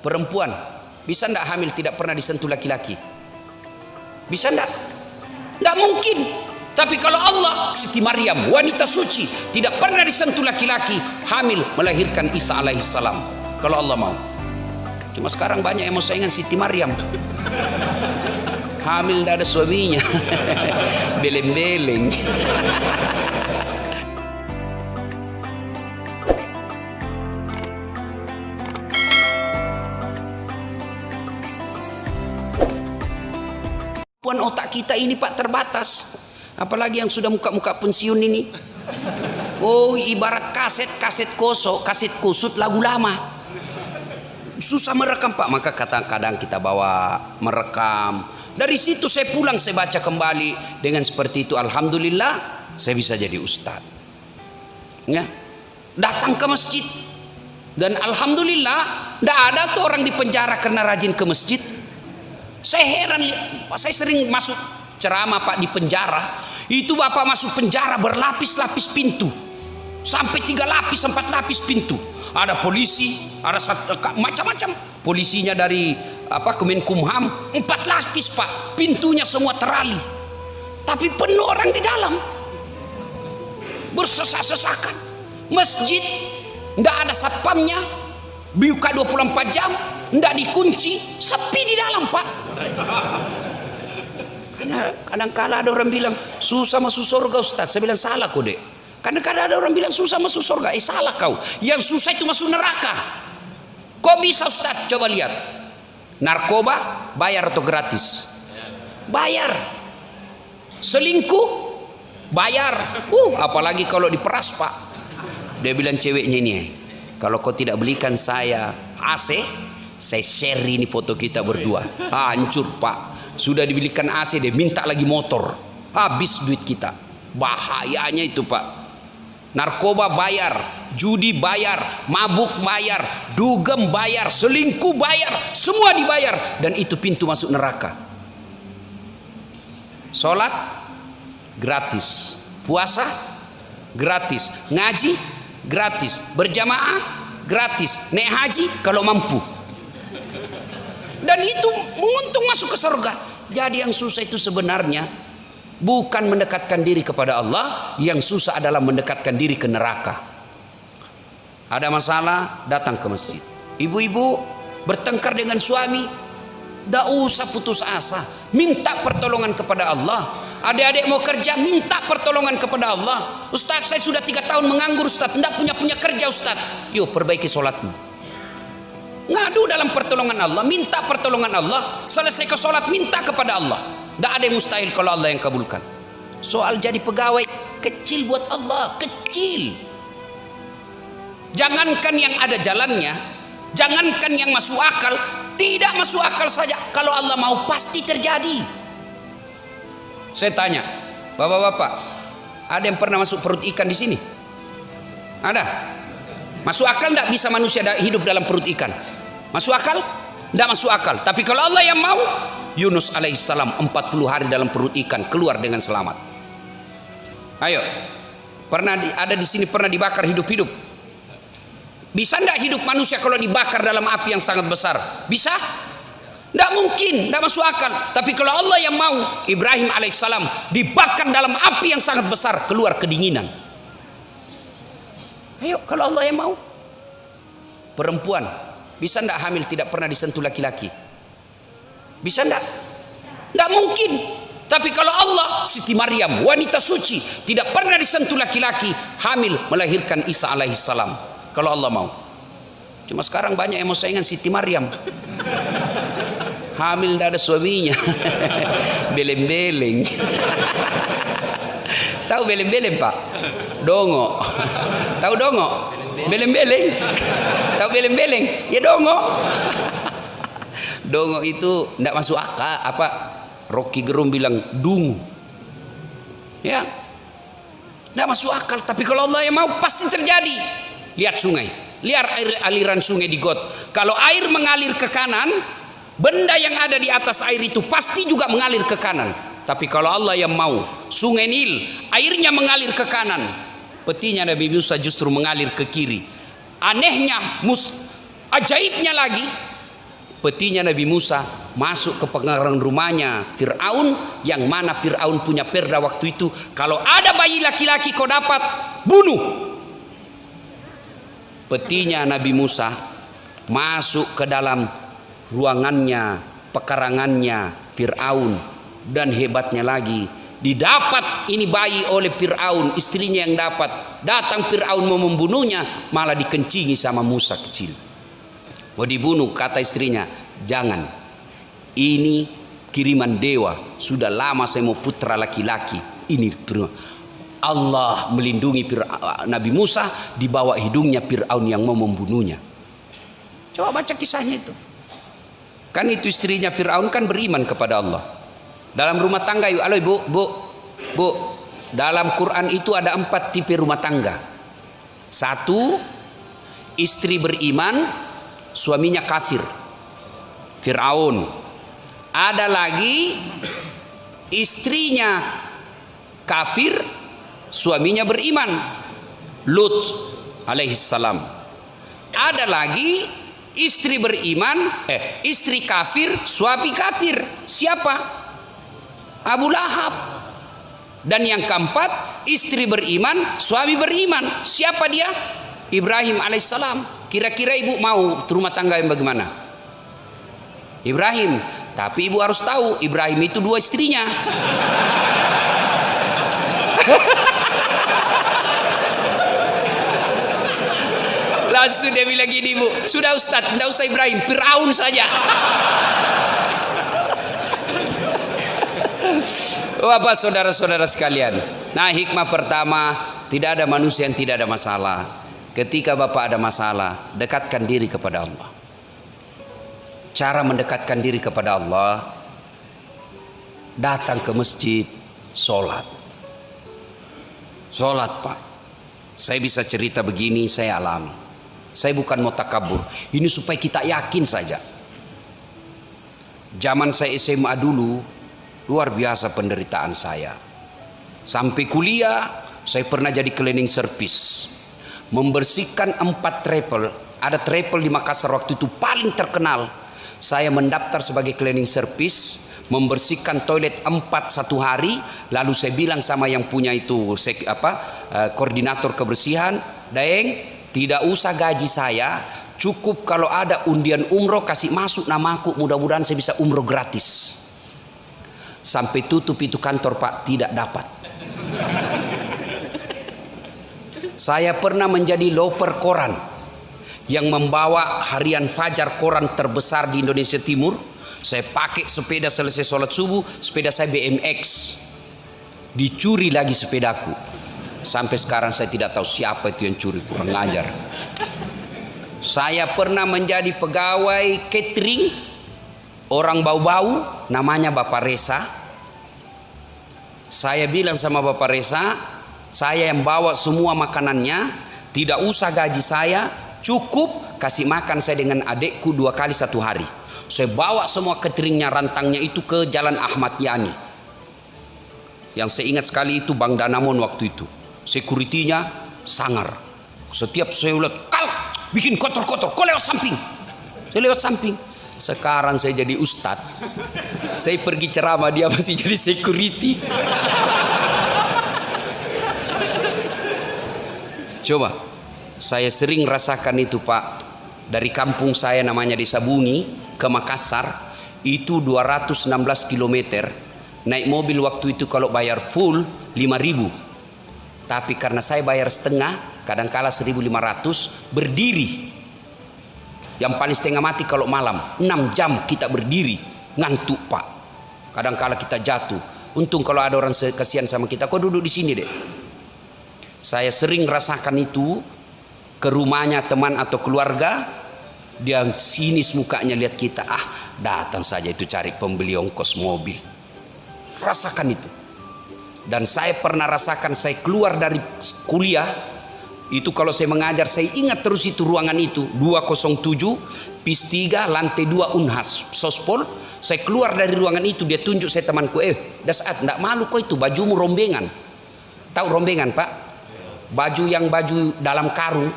Perempuan bisa ndak hamil tidak pernah disentuh laki-laki? Bisa ndak? Ndak mungkin. Tapi kalau Allah, Siti Maryam, wanita suci, tidak pernah disentuh laki-laki, hamil melahirkan Isa alaihissalam. Kalau Allah mau. Cuma sekarang banyak yang mau saingan Siti Maryam. Hamil ndak ada suaminya. Beleng-beleng. Otak kita ini Pak terbatas, apalagi yang sudah muka-muka pensiun ini. Oh, ibarat kaset kosong, kaset kusut lagu lama, susah merekam Pak. Maka kadang-kadang kita bawa merekam. Dari situ saya pulang, saya baca kembali. Dengan seperti itu alhamdulillah saya bisa jadi ustadz ya. Datang ke masjid, dan alhamdulillah tidak ada tuh orang di penjara karena rajin ke masjid. Saya heran, saya sering masuk ceramah Pak di penjara. Itu Bapak masuk penjara berlapis-lapis pintu, sampai 3 lapis 4 lapis pintu. Ada polisi, ada macam-macam. Polisinya dari Kemenkumham, 4 lapis Pak, pintunya semua terali. Tapi penuh orang di dalam, bersesak-sesakan. Masjid nggak ada satpamnya, buka 24 jam, nggak dikunci, sepi di dalam Pak. Karena kadang-kala ada orang bilang susah masuk surga Ustaz. Saya bilang salah kok dek. Kadang-kadang ada orang bilang susah masuk surga. Salah kau. Yang susah itu masuk neraka. Kok bisa Ustaz? Coba lihat. Narkoba bayar atau gratis? Bayar. Selingkuh bayar. Apalagi kalau diperas Pak. Dia bilang ceweknya ini, kalau kau tidak belikan saya AC, saya share ini foto kita berdua. Hancur Pak. Sudah dibelikan AC, dia minta lagi motor. Habis duit kita. Bahayanya itu Pak. Narkoba bayar, judi bayar, mabuk bayar, dugem bayar, selingkuh bayar, semua dibayar. Dan itu pintu masuk neraka. Sholat gratis, puasa gratis, ngaji gratis, berjamaah gratis, naik haji kalau mampu. Dan itu menguntung masuk ke surga. Jadi yang susah itu sebenarnya bukan mendekatkan diri kepada Allah, yang susah adalah mendekatkan diri ke neraka. Ada masalah, datang ke masjid. Ibu-ibu bertengkar dengan suami, tidak usah putus asa, minta pertolongan kepada Allah. Adik-adik mau kerja, minta pertolongan kepada Allah. Ustaz, saya sudah 3 tahun menganggur Ustaz, tidak punya kerja Ustaz. Yuk perbaiki sholatmu. Ngadu dalam pertolongan Allah, minta pertolongan Allah. Selesai ke sholat, minta kepada Allah. Tidak ada yang mustahil kalau Allah yang kabulkan. Soal jadi pegawai kecil buat Allah, kecil. Jangankan yang ada jalannya, jangankan yang masuk akal, tidak masuk akal saja. Kalau Allah mau pasti terjadi. Saya tanya, bapak-bapak, ada yang pernah masuk perut ikan di sini? Ada? Masuk akal tidak bisa manusia hidup dalam perut ikan? Masuk akal? Tidak masuk akal. Tapi kalau Allah yang mau, Yunus alaihissalam 40 hari dalam perut ikan keluar dengan selamat. Ayo, pernah ada di sini pernah dibakar hidup-hidup? Bisa tidak hidup manusia kalau dibakar dalam api yang sangat besar? Bisa? Tidak mungkin, tidak masuk akal. Tapi kalau Allah yang mau, Ibrahim alaihissalam dibakar dalam api yang sangat besar, keluar kedinginan. Ayo, kalau Allah yang mau. Perempuan bisa tidak hamil tidak pernah disentuh laki-laki? Bisa tidak? Tidak mungkin. Tapi kalau Allah, Siti Maryam, wanita suci, tidak pernah disentuh laki-laki, hamil melahirkan Isa alaihissalam. Kalau Allah mau. Cuma sekarang banyak yang mau saingan Siti Maryam. Hamil tidak ada suaminya. Beleng-beleng. Tahu beleng-beleng Pak? Dongo. Tahu dongo? Beleng-beleng. Tahu beleng-beleng? Ya dongo. Dongo itu tidak masuk akal. Rocky Gerung bilang dungu. Ya, tidak masuk akal. Tapi kalau Allah yang mau pasti terjadi. Lihat sungai, lihat aliran sungai di got. Kalau air mengalir ke kanan, benda yang ada di atas air itu pasti juga mengalir ke kanan. Tapi kalau Allah yang mau, sungai Nil airnya mengalir ke kanan, petinya Nabi Musa justru mengalir ke kiri. Anehnya, ajaibnya lagi, Petinya Nabi Musa masuk ke pengarang rumahnya Fir'aun, yang mana Fir'aun punya perda waktu itu, kalau ada bayi laki-laki kau dapat, bunuh. Petinya Nabi Musa masuk ke dalam ruangannya, pekarangannya Fir'aun, dan hebatnya lagi, didapat ini bayi oleh Fir'aun, istrinya yang dapat. Datang Fir'aun mau membunuhnya, malah dikencingi sama Musa kecil. Mau dibunuh, kata istrinya, jangan, ini kiriman dewa, sudah lama saya mau putra laki-laki. Ini Allah melindungi Nabi Musa, di bawah hidungnya Fir'aun yang mau membunuhnya. Coba baca kisahnya itu. Kan itu istrinya Fir'aun kan beriman kepada Allah. Dalam rumah tangga, yuk, halo bu, dalam Quran itu ada 4 tipe rumah tangga. 1, istri beriman, suaminya kafir, Fir'aun. Ada lagi istrinya kafir, suaminya beriman, Lut alaihissalam. Ada lagi istri beriman, istri kafir, suami kafir. Siapa? Abu Lahab. Dan yang keempat, istri beriman, suami beriman. Siapa dia? Ibrahim alaihissalam. Kira-kira ibu mau rumah tangga yang bagaimana? Ibrahim. Tapi ibu harus tahu, Ibrahim itu 2 istrinya. Langsung dia bilang gini, bu, sudah Ustaz, tidak usah Ibrahim, Fir'aun saja. Bapak saudara-saudara sekalian, nah hikmah pertama, tidak ada manusia yang tidak ada masalah. Ketika Bapak ada masalah, dekatkan diri kepada Allah. Cara mendekatkan diri kepada Allah, datang ke masjid, sholat. Sholat, Pak. Saya bisa cerita begini, saya alami. Saya bukan mau takabur, ini supaya kita yakin saja. Zaman saya SMA dulu, luar biasa penderitaan saya. Sampai kuliah, saya pernah jadi cleaning service, membersihkan 4 travel. Ada travel di Makassar waktu itu paling terkenal. Saya mendaftar sebagai cleaning service, membersihkan toilet 4 satu hari. Lalu saya bilang sama yang punya itu koordinator kebersihan, Daeng, tidak usah gaji saya, cukup kalau ada undian umroh kasih masuk namaku, mudah-mudahan saya bisa umroh gratis. Sampai tutup itu kantor, Pak, tidak dapat. Saya pernah menjadi loper koran yang membawa harian Fajar, koran terbesar di Indonesia Timur. Saya pakai sepeda selesai sholat subuh, sepeda saya BMX. Dicuri lagi sepedaku. Sampai sekarang saya tidak tahu siapa itu yang curi, kurang ngajar. Saya pernah menjadi pegawai catering, orang bau-bau, namanya Bapak Reza. Saya bilang sama Bapak Reza, saya yang bawa semua makanannya, tidak usah gaji saya, cukup kasih makan saya dengan adekku 2 kali 1 hari. Saya bawa semua cateringnya, rantangnya itu ke Jalan Ahmad Yani. Yang saya ingat sekali itu Bang Danamon waktu itu. Sekuritinya sangar. Setiap saya lihat, kau bikin kotor-kotor, kau lewat samping. Saya lewat samping. Sekarang saya jadi ustadz, saya pergi ceramah, dia masih jadi security. Coba, saya sering rasakan itu, Pak. Dari kampung saya namanya Desa Bungi ke Makassar, itu 216 km. Naik mobil waktu itu kalau bayar full 5.000. Tapi karena saya bayar setengah, kadangkala 1.500, berdiri. Yang paling setengah mati kalau malam, 6 jam kita berdiri, ngantuk, Pak. Kadangkala kita jatuh. Untung kalau ada orang kasihan sama kita, kau duduk di sini deh. Saya sering rasakan itu ke rumahnya teman atau keluarga, dia sinis mukanya lihat kita, datang saja itu cari pembeli ongkos mobil. Rasakan itu. Dan saya pernah rasakan, saya keluar dari kuliah itu, kalau saya mengajar saya ingat terus itu ruangan itu 207 PIS 3 lantai 2 Unhas Sospol. Saya keluar dari ruangan itu, dia tunjuk saya temanku, Dasat, enggak malu kok itu bajumu rombengan. Tahu rombengan, Pak? Baju dalam karung,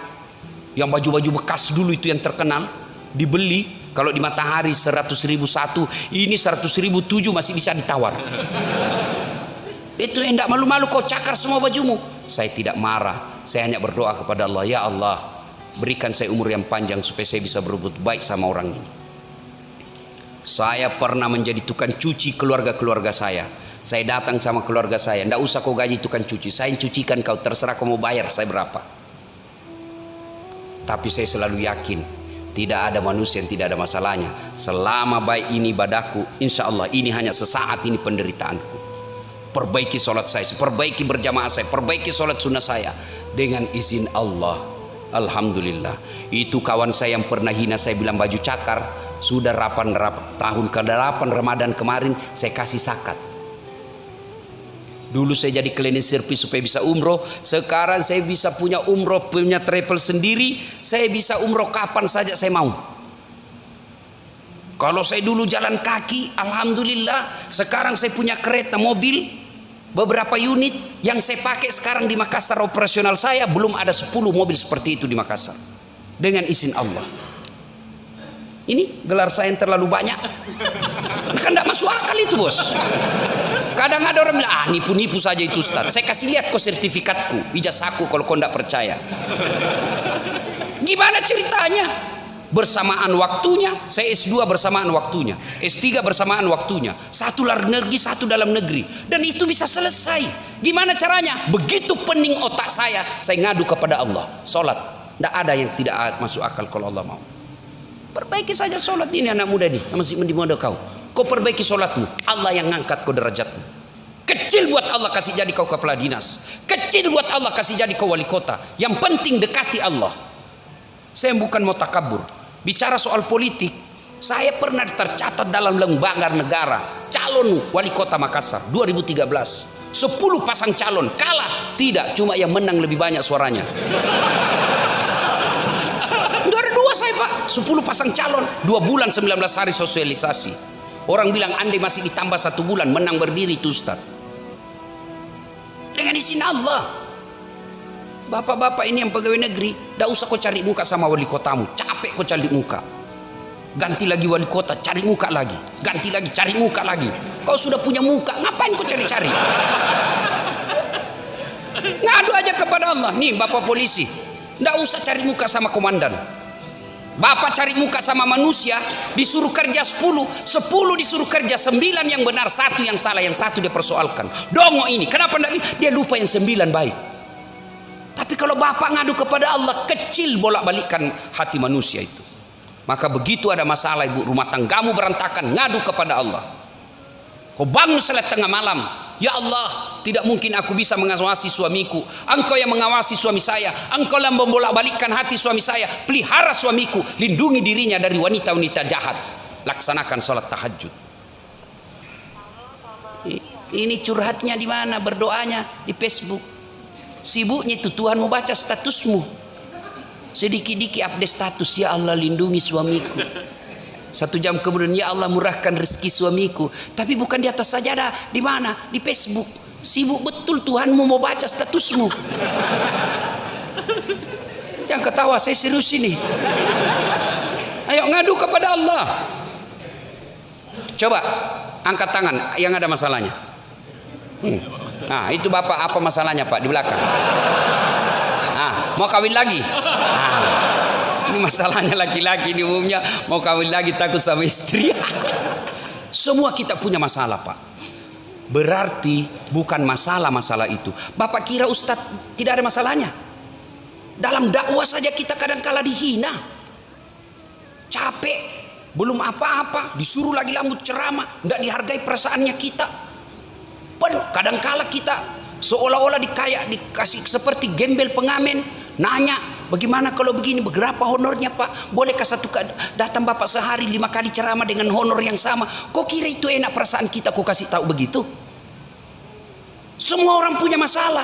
yang baju-baju bekas dulu itu yang terkenal, dibeli Kalau di Matahari 100.000 satu, ini 100.000 7 masih bisa ditawar. Itu hendak malu-malu kau cakar semua bajumu. Saya tidak marah, saya hanya berdoa kepada Allah, ya Allah, berikan saya umur yang panjang supaya saya bisa berbuat baik sama orang ini. Saya pernah menjadi tukang cuci keluarga-keluarga saya. Saya datang sama keluarga saya, ndak usah kau gaji tukang cuci, saya cucikan kau, terserah kau mau bayar saya berapa. Tapi saya selalu yakin tidak ada manusia yang tidak ada masalahnya. Selama baik ini ibadahku, insya Allah ini hanya sesaat ini penderitaanku. Perbaiki sholat saya, perbaiki berjamaah saya, perbaiki sholat sunnah saya dengan izin Allah. Alhamdulillah. Itu kawan saya yang pernah hina saya bilang baju cakar, sudah tahun ke-8 Ramadan kemarin saya kasih zakat. Dulu saya jadi cleaning service supaya bisa umroh. Sekarang saya bisa punya umroh, punya travel sendiri. Saya bisa umroh kapan saja saya mau. Kalau saya dulu jalan kaki, alhamdulillah. Sekarang saya punya kereta mobil, beberapa unit yang saya pakai sekarang di Makassar operasional saya. Belum ada 10 mobil seperti itu di Makassar. Dengan izin Allah. Ini gelar saya yang terlalu banyak. Kan tidak masuk akal itu, bos. Kadang ada orang bilang, nipu-nipu saja itu Ustaz. Saya kasih lihat kok sertifikatku, ijazahku kalau kau tidak percaya. Gimana ceritanya? Bersamaan waktunya, saya S2 bersamaan waktunya, S3 bersamaan waktunya, satu luar negeri, satu dalam negeri, dan itu bisa selesai. Gimana caranya? Begitu pening otak saya ngadu kepada Allah. Sholat, tidak ada yang tidak masuk akal kalau Allah mau. Perbaiki saja sholat ini anak muda nih, masih mending muda kau. Kau perbaiki sholatmu, Allah yang ngangkat kau derajatmu. Kecil buat Allah kasih jadi kau kepala dinas, kecil buat Allah kasih jadi kau wali kota. Yang penting dekati Allah. Saya bukan mau takabur. Bicara soal politik, saya pernah tercatat dalam lembaga negara calon wali kota Makassar 2013. 10 pasang calon, kalah tidak, cuma yang menang lebih banyak suaranya. 2 saya Pak, 10 pasang calon, 2 bulan 19 hari sosialisasi. Orang bilang andai masih ditambah 1 bulan menang berdiri itu Ustaz. Dengan izin Allah. Bapak-bapak ini yang pegawai negeri, tidak usah kau cari muka sama wali kotamu, capek kau cari muka. Ganti lagi wali kota, cari muka lagi. Ganti lagi, cari muka lagi. Kau sudah punya muka, ngapain kau cari-cari? Ngadu aja kepada Allah. Nih bapak polisi, tidak usah cari muka sama komandan. Bapak cari muka sama manusia, disuruh kerja 10 disuruh kerja 9 yang benar, 1 yang salah, yang 1 dia persoalkan. Dongo ini, kenapa enggak? Dia lupa yang 9 baik. Tapi kalau bapak ngadu kepada Allah, kecil bolak-balikan hati manusia itu. Maka begitu ada masalah ibu rumah tanggamu berantakan, ngadu kepada Allah. Kau bangun salat tengah malam, ya Allah, tidak mungkin aku bisa mengawasi suamiku. Engkau yang mengawasi suami saya. Engkau yang membolak-balikkan hati suami saya. Pelihara suamiku, lindungi dirinya dari wanita-wanita jahat. Laksanakan sholat tahajud. Ini curhatnya di mana? Berdoanya di Facebook. Sibuknya itu Tuhan mau baca statusmu. Sedikit-dikit update status, ya Allah lindungi suamiku. 1 jam kemudian, ya Allah murahkan rezeki suamiku. Tapi bukan di atas sajadah, di mana? Di Facebook. Sibuk betul Tuhanmu mau baca statusmu. Yang ketawa saya serius ini. Ayo ngadu kepada Allah. Coba angkat tangan yang ada masalahnya. Nah itu bapak, apa masalahnya Pak di belakang? Mau kawin lagi? Ini masalahnya laki-laki ini umumnya mau kawin lagi takut sama istri. Semua kita punya masalah Pak. Berarti bukan masalah itu. Bapak kira Ustadz tidak ada masalahnya? Dalam dakwah saja kita kadang-kala dihina. Capek, belum apa-apa, disuruh lagi lambut ceramah, tidak dihargai perasaannya kita. Kadang-kala kita seolah-olah dikasih seperti gembel pengamen, nanya, bagaimana kalau begini, berapa honornya Pak? Bolehkah datang Bapak sehari 5 kali ceramah dengan honor yang sama? Kok kira itu enak perasaan kita, kok kasih tahu begitu? Semua orang punya masalah.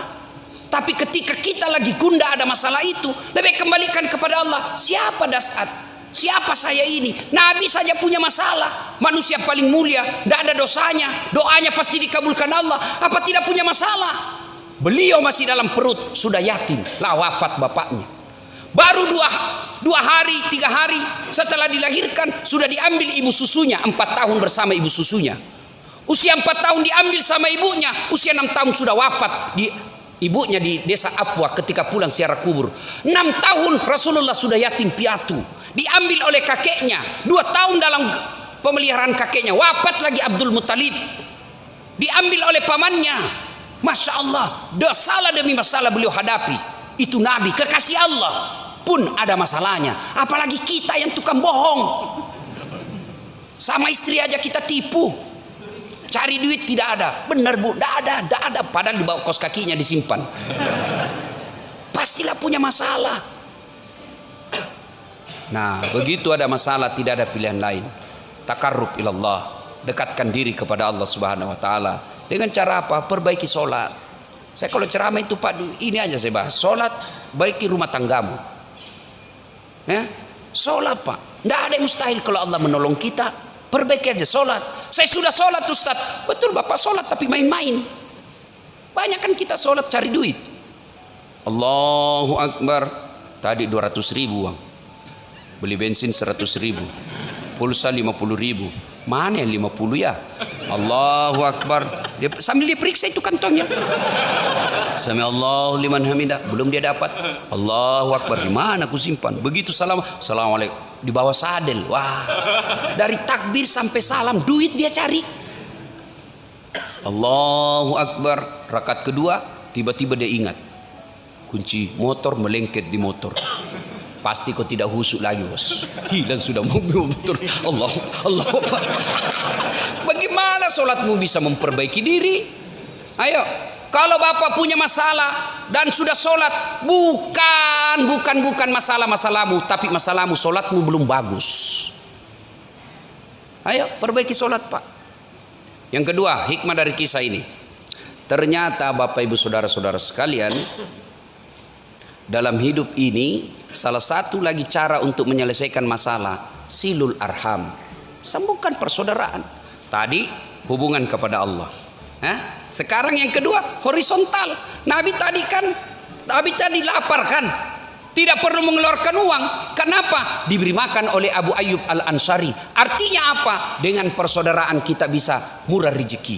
Tapi ketika kita lagi gundah ada masalah itu, lebih kembalikan kepada Allah. Siapa Dasat? Siapa saya ini? Nabi saja punya masalah. Manusia paling mulia, tidak ada dosanya, doanya pasti dikabulkan Allah. Apa tidak punya masalah? Beliau masih dalam perut, sudah yatim, lah wafat bapaknya. Baru 2 hari, 3 hari setelah dilahirkan sudah diambil ibu susunya. 4 tahun bersama ibu susunya. Usia 4 tahun diambil sama ibunya. Usia 6 tahun sudah wafat ibunya di desa Afwa ketika pulang ziarah kubur. 6 tahun Rasulullah sudah yatim piatu. Diambil oleh kakeknya. 2 tahun dalam pemeliharaan kakeknya. Wafat lagi Abdul Muttalib. Diambil oleh pamannya. Masya Allah, masalah demi masalah beliau hadapi. Itu Nabi, kekasih Allah pun ada masalahnya. Apalagi kita yang tukang bohong. Sama istri aja kita tipu. Cari duit tidak ada. Benar bu, tidak ada. Padahal di bawah kos kakinya disimpan. Pastilah punya masalah. Nah, begitu ada masalah tidak ada pilihan lain. Takarrub ilallah. Dekatkan diri kepada Allah Subhanahu wa taala. Dengan cara apa? Perbaiki sholat. Saya kalau ceramah itu Pak, ini aja saya bahas. Sholat, baiki rumah tanggamu. Ya? Sholat Pak. Tidak ada yang mustahil kalau Allah menolong kita. Perbaiki aja sholat. Saya sudah sholat Ustaz. Betul Bapak sholat tapi main-main. Banyak kan kita sholat cari duit. Allahu Akbar. Tadi 200.000 uang. Beli bensin 100.000. Pulsa 50.000. Mana yang 50 ya? Allahu Akbar. Sambil diperiksa itu kantongnya. Sami Allahu liman hamidah. Belum dia dapat. Allahu Akbar. Di mana aku simpan? Begitu salam. Assalamualaikum. Di bawah sadel. Wah. Dari takbir sampai salam duit dia cari. Allahu Akbar. Rakaat kedua tiba-tiba dia ingat. Kunci motor melengket di motor. Pasti kau tidak husuk lagi bos. Hilang sudah mobil motor. Allah. Bagaimana sholatmu bisa memperbaiki diri? Ayo. Kalau bapak punya masalah dan sudah sholat, bukan masalahmu, tapi masalahmu sholatmu belum bagus. Ayo perbaiki sholat pak. Yang kedua, hikmah dari kisah ini. Ternyata bapak ibu saudara-saudara sekalian, dalam hidup ini salah satu lagi cara untuk menyelesaikan masalah silul arham, sambungkan persaudaraan. Tadi hubungan kepada Allah. Sekarang yang kedua horizontal. Nabi tadi lapar kan, tidak perlu mengeluarkan uang. Kenapa? Diberi makan oleh Abu Ayyub Al-Ansari. Artinya apa? Dengan persaudaraan kita bisa murah rezeki.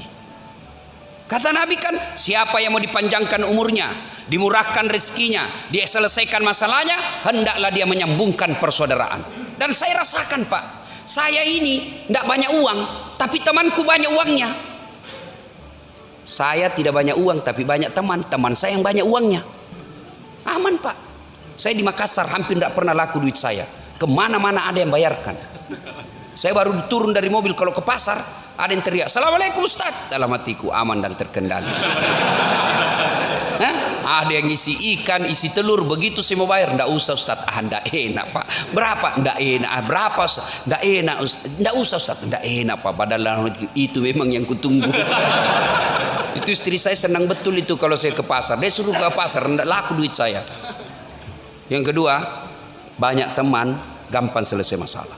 Kata Nabi kan, siapa yang mau dipanjangkan umurnya, dimurahkan rezekinya, dia selesaikan masalahnya, hendaklah dia menyambungkan persaudaraan. Dan saya rasakan pak, saya ini tidak banyak uang, tapi temanku banyak uangnya. Saya tidak banyak uang, tapi banyak teman saya yang banyak uangnya. Aman pak. Saya di Makassar hampir tidak pernah laku duit saya. Kemana-mana ada yang bayarkan. Saya baru turun dari mobil, kalau ke pasar ada yang teriak, "Assalamualaikum Ustaz." Dalam hatiku aman dan terkendali. Ada yang isi ikan, isi telur. Begitu saya mau bayar, "Ndak usah Ustaz." "Ndak enak pak." "Berapa?" "Ndak enak." "Berapa Ustaz?" "Ndak enak." "Ndak usah Ustaz." "Ndak enak pak." Padahal itu memang yang kutunggu. Itu istri saya senang betul itu kalau saya ke pasar. Dia suruh ke pasar, ndak laku duit saya. Yang kedua, banyak teman, gampang selesai masalah.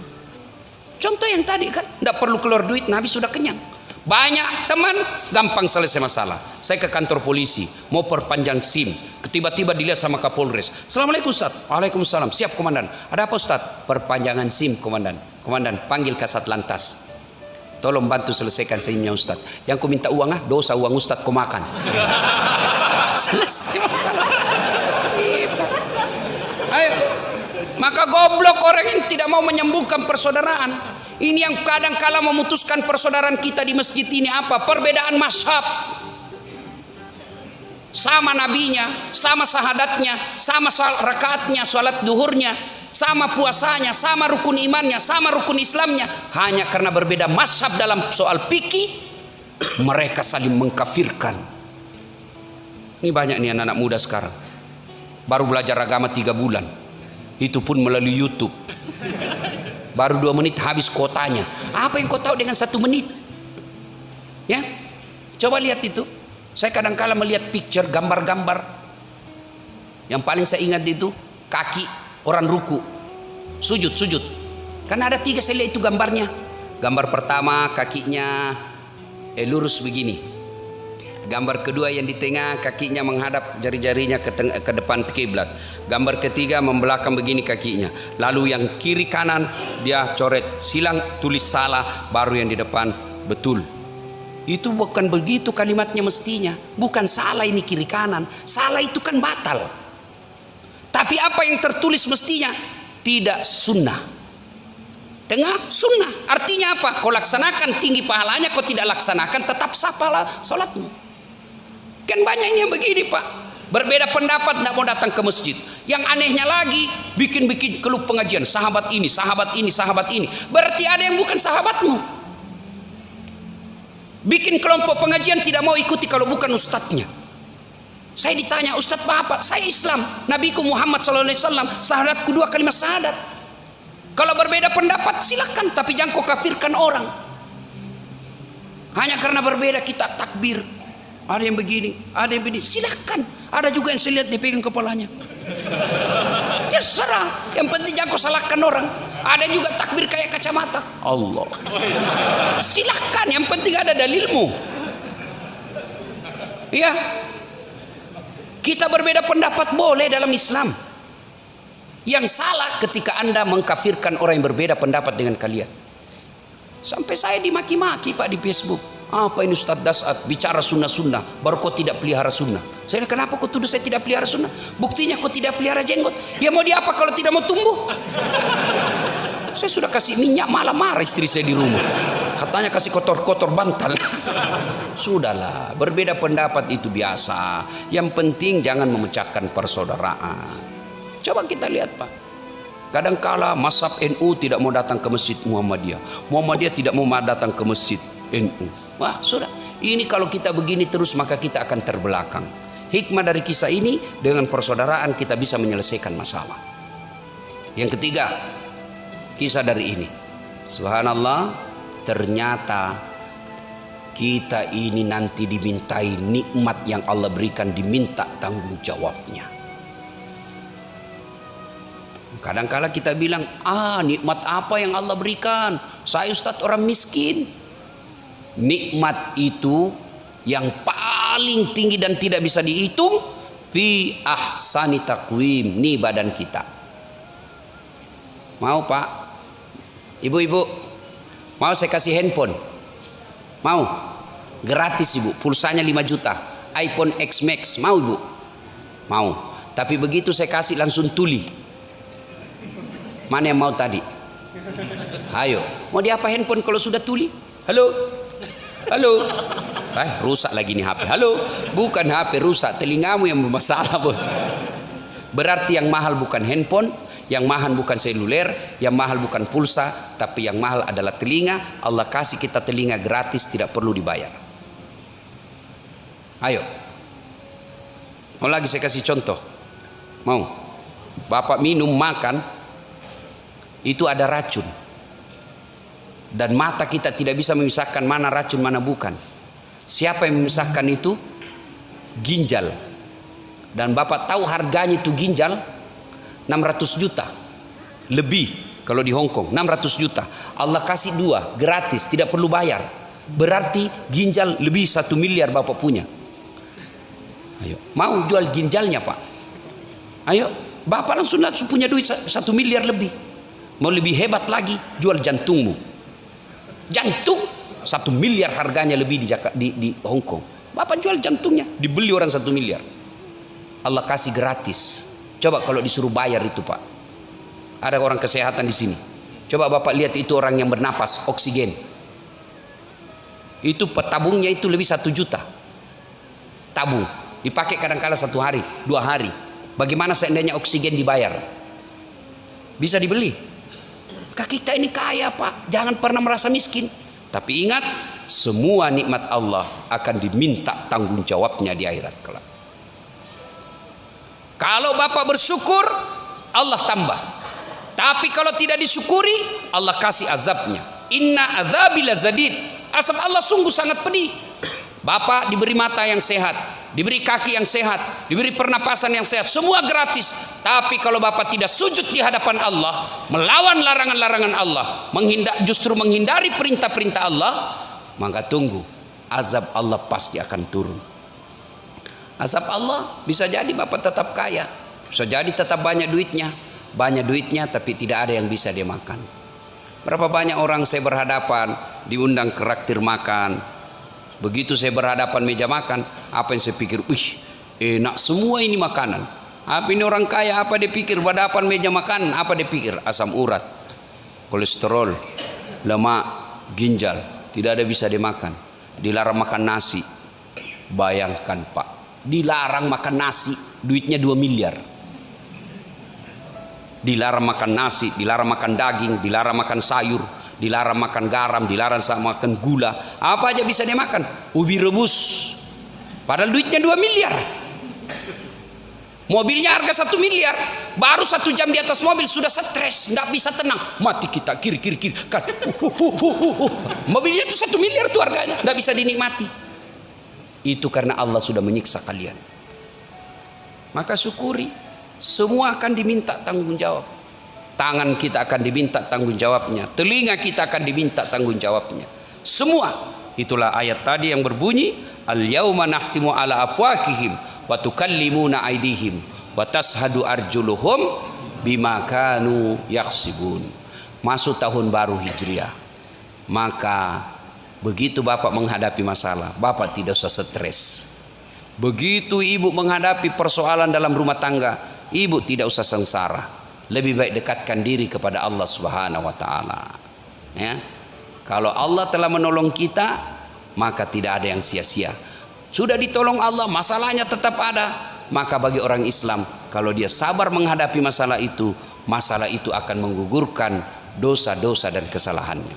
Contoh yang tadi kan, tidak perlu keluar duit, Nabi sudah kenyang. Banyak teman, gampang selesai masalah. Saya ke kantor polisi, mau perpanjang SIM. Tiba-tiba dilihat sama Kapolres. "Assalamualaikum Ustaz." "Waalaikumsalam." "Siap komandan." "Ada apa Ustaz?" "Perpanjangan SIM komandan." "Komandan, panggil Kasat Lantas. Tolong bantu selesaikan SIM-nya Ustaz. Yang ku minta uang dosa uang Ustaz kau makan." Selesai masalah. Ayo. Maka goblok orang yang tidak mau menyambungkan persaudaraan. Ini yang kadang kala memutuskan persaudaraan kita di masjid ini apa? Perbedaan mazhab. Sama nabinya, sama sahadatnya, sama rakaatnya, salat duhurnya, sama puasanya, sama rukun imannya, sama rukun Islamnya. Hanya karena berbeda mazhab dalam soal fikih, mereka saling mengkafirkan. Ini banyak nih anak-anak muda sekarang. Baru belajar agama 3 bulan. Itu pun melalui YouTube. Baru 2 menit habis kuotanya. Apa yang kau tahu dengan 1 menit? Ya, coba lihat itu. Saya kadang-kala melihat picture, gambar-gambar. Yang paling saya ingat itu kaki orang ruku, sujud. Karena ada 3 saya lihat itu gambarnya. Gambar pertama kakinya lurus begini. Gambar kedua yang di tengah, kakinya menghadap jari-jarinya ke depan kiblat. Gambar ketiga membelakang begini kakinya. Lalu yang kiri kanan dia coret silang, tulis salah, baru yang di depan betul. Itu bukan begitu kalimatnya mestinya. Bukan salah ini kiri kanan. Salah itu kan batal. Tapi apa yang tertulis mestinya tidak sunnah. Tengah sunnah. Artinya apa? Kau laksanakan tinggi pahalanya, kau tidak laksanakan tetap sah pahala salatmu. Kan banyak yang begini Pak, berbeda pendapat tidak mau datang ke masjid. Yang anehnya lagi bikin-bikin keluh pengajian, sahabat ini, sahabat ini, sahabat ini. Berarti ada yang bukan sahabatmu. Bikin kelompok pengajian tidak mau ikuti kalau bukan ustadznya. Saya ditanya, Ustadz apa? Saya Islam, Nabiku Muhammad SAW, syahadatku 2 kalimat syahadat. Kalau berbeda pendapat silakan, tapi jangan kau kafirkan orang. Hanya karena berbeda kita takbir. Ada yang begini, ada yang begini, silakan. Ada juga yang saya lihat dipegang kepalanya. Terserah, yang penting jangan kau salahkan orang. Ada juga takbir kayak kacamata. Allah. Silakan, yang penting ada dalilmu. Ya. Kita berbeda pendapat boleh dalam Islam. Yang salah ketika Anda mengkafirkan orang yang berbeda pendapat dengan kalian. Sampai saya dimaki-maki Pak di Facebook. Apa ini Ustadz Dasat bicara sunnah-sunnah, baru kau tidak pelihara sunnah. Saya bilang, kenapa kau tuduh saya tidak pelihara sunnah? Buktinya kau tidak pelihara jenggot. Ya mau diapa kalau tidak mau tumbuh? Saya sudah kasih minyak, malah marah istri saya di rumah. Katanya kasih kotor-kotor bantal. Sudahlah, berbeda pendapat itu biasa. Yang penting jangan memecahkan persaudaraan. Coba kita lihat Pak. Kadangkala mazhab NU tidak mau datang ke masjid Muhammadiyah. Muhammadiyah tidak mau datang ke masjid NU. Wah sudah, ini kalau kita begini terus maka kita akan terbelakang. Hikmah dari kisah ini, dengan persaudaraan kita bisa menyelesaikan masalah. Yang ketiga, kisah dari ini, subhanallah, ternyata kita ini nanti dimintai nikmat yang Allah berikan, diminta tanggung jawabnya. Kadang-kala kita bilang, nikmat apa yang Allah berikan? Saya Ustadz orang miskin. Nikmat itu yang paling tinggi dan tidak bisa dihitung, fi ahsani taqwim, nih badan kita. Mau Pak? Ibu-ibu, mau saya kasih handphone? Mau? Gratis Ibu, pulsanya 5 juta, iPhone X Max, mau Ibu? Mau. Tapi begitu saya kasih langsung tuli. Mana yang mau tadi? Ayo, mau diapa handphone kalau sudah tuli? Halo? Halo? Rusak lagi nih HP. Halo? Bukan HP rusak, telingamu yang bermasalah bos. Berarti yang mahal bukan handphone, yang mahal bukan seluler, yang mahal bukan pulsa, tapi yang mahal adalah telinga. Allah kasih kita telinga gratis, tidak perlu dibayar. Ayo. Mau lagi saya kasih contoh? Mau? Bapak minum, makan, itu ada racun. Dan mata kita tidak bisa memisahkan mana racun mana bukan. Siapa yang memisahkan itu? Ginjal. Dan Bapak tahu harganya itu ginjal 600 juta lebih kalau di Hong Kong, 600 juta. Allah kasih 2 gratis, tidak perlu bayar. Berarti ginjal lebih 1 miliar Bapak punya. Ayo, mau jual ginjalnya Pak? Ayo, Bapak langsung punya duit 1 miliar lebih. Mau lebih hebat lagi, jual jantungmu. Jantung 1 miliar harganya lebih di Hong Kong. Bapak jual jantungnya, dibeli orang 1 miliar. Allah kasih gratis. Coba kalau disuruh bayar itu Pak. Ada orang kesehatan di sini. Coba Bapak lihat itu orang yang bernapas oksigen. Itu tabungnya itu lebih 1 juta. Tabung dipakai kadang-kala 1 hari, 2 hari. Bagaimana seandainya oksigen dibayar? Bisa dibeli. Kita ini kaya Pak, jangan pernah merasa miskin. Tapi ingat, semua nikmat Allah akan diminta tanggung jawabnya di akhirat kelak. Kalau Bapak bersyukur, Allah tambah. Tapi kalau tidak disyukuri, Allah kasih azabnya. Inna azabi lazadid. Azab Allah sungguh sangat pedih. Bapak diberi mata yang sehat, diberi kaki yang sehat, diberi pernapasan yang sehat, semua gratis. Tapi kalau Bapak tidak sujud di hadapan Allah, melawan larangan-larangan Allah, justru menghindari perintah-perintah Allah, maka tunggu, azab Allah pasti akan turun. Azab Allah. Bisa jadi bapak tetap kaya, bisa jadi tetap banyak duitnya tapi tidak ada yang bisa dia makan. Berapa banyak orang saya berhadapan diundang ke traktir makan, begitu saya berhadapan meja makan, apa yang saya pikir, wih enak semua ini makanan. Apa ini orang kaya, apa dia pikir berhadapan meja makan, apa dia pikir, asam urat, kolesterol, lemak, ginjal, tidak ada bisa dimakan. Dilarang makan nasi. Bayangkan Pak, dilarang makan nasi, duitnya 2 miliar. Dilarang makan nasi, dilarang makan daging, dilarang makan sayur, dilarang makan garam, dilarang makan gula. Apa aja bisa dimakan? Ubi rebus. Padahal duitnya 2 miliar. Mobilnya harga 1 miliar. Baru 1 jam di atas mobil sudah stres, nggak bisa tenang. Mati kita kiri kan. Mobilnya itu 1 miliar tuh harganya, nggak bisa dinikmati. Itu karena Allah sudah menyiksa kalian. Maka syukuri, semua akan diminta tanggung jawab. Tangan kita akan diminta tanggung jawabnya, telinga kita akan diminta tanggung jawabnya. Semua. Itulah ayat tadi yang berbunyi, al-yauma nahtimu ala afwakihim wa tukallimuna aydihim wa tashhadu arjuluhum bima kanu yaksibun. Masuk tahun baru Hijriah. Maka begitu bapak menghadapi masalah, bapak tidak usah stres. Begitu ibu menghadapi persoalan dalam rumah tangga, ibu tidak usah sengsara. Lebih baik dekatkan diri kepada Allah Subhanahu wa taala. Ya. Kalau Allah telah menolong kita, maka tidak ada yang sia-sia. Sudah ditolong Allah, masalahnya tetap ada. Maka bagi orang Islam, kalau dia sabar menghadapi masalah itu akan menggugurkan dosa-dosa dan kesalahannya.